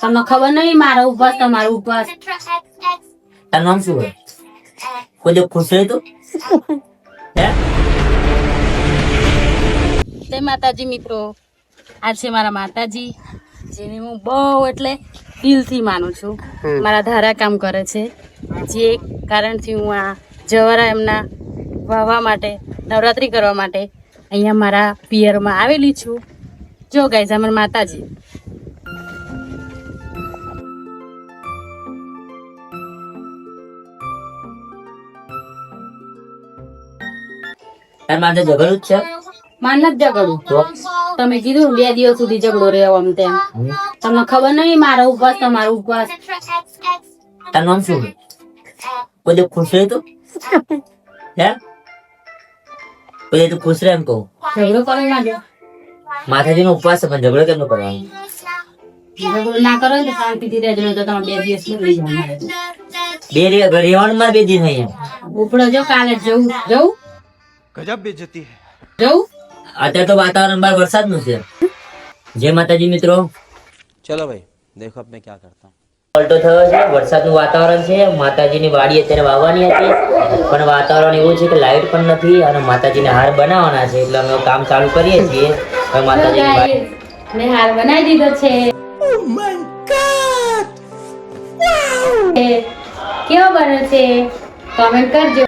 તમને ખબર નહીં મારો ઉપવાસ તમારો ઉપવાસ. તારું નામ શું હોય? કોઈ દિવસ ખુશ રહી તું? હે? જય માતાજી મિત્રો. આ છે મારા માતાજી, જેને હું બહુ એટલે દિલથી માનું છું. મારા ધારા કામ કરે છે, જે કારણથી હું આ જવારા એમના વાવવા માટે, નવરાત્રિ કરવા માટે અહીંયા મારા પિયરમાં આવેલી છું. જો ગાઈઝ, અમારા માતાજી. તાર માથે ઝઘડું જ છે? માન નથી ઝઘડું. તો? તમે કીધું 2 દિવસ સુધી ઝઘડો રહ્યો આમ તેમ. તમને ખબર નહીં મારો ઉપવાસ તમારો ઉપવાસ. તારું નામ શું હોય? કોઈ દિવસ ખુશ રહી તું? હે? કોઈ દિવસ તું ખુશ રહે એમ કહું? ઝઘડો કરો ના દો. માતાજીનો ઉપવાસ છે પણ ઝઘડો કેમ નો કરવાનો? ઝઘડો ના કરો ને તો શાંતિથી રહેજો, નહીં તો તમે 2 દિવસ લઈ જાઓ મારે. રહેવાનું મારે 2 દિન અહીંયા. ઉપડો જો, કાલે જવું જવું गजब बेइज्जती है। જવું. અત્યારે તો વાતાવરણ બહાર વરસાદનું છે. જય માતાજી મિત્રો. चलो भाई देखो अब मैं क्या करता हूँ। પલટો થયો છે, વરસાદનું વાતાવરણ છે. માતાજીની વાડી અત્યારે વાવવાની હતી, પણ વાતાવરણ એવું છે કે લાઈટ પણ નથી અને માતાજીને હાર બનાવવાના છે, એટલે અમે કામ ચાલુ કરીએ છીએ. હવે માતાજીની વાડી મેં હાર બનાવી દીધો છે. કેવો બન્યો છે કમેન્ટ કરજો.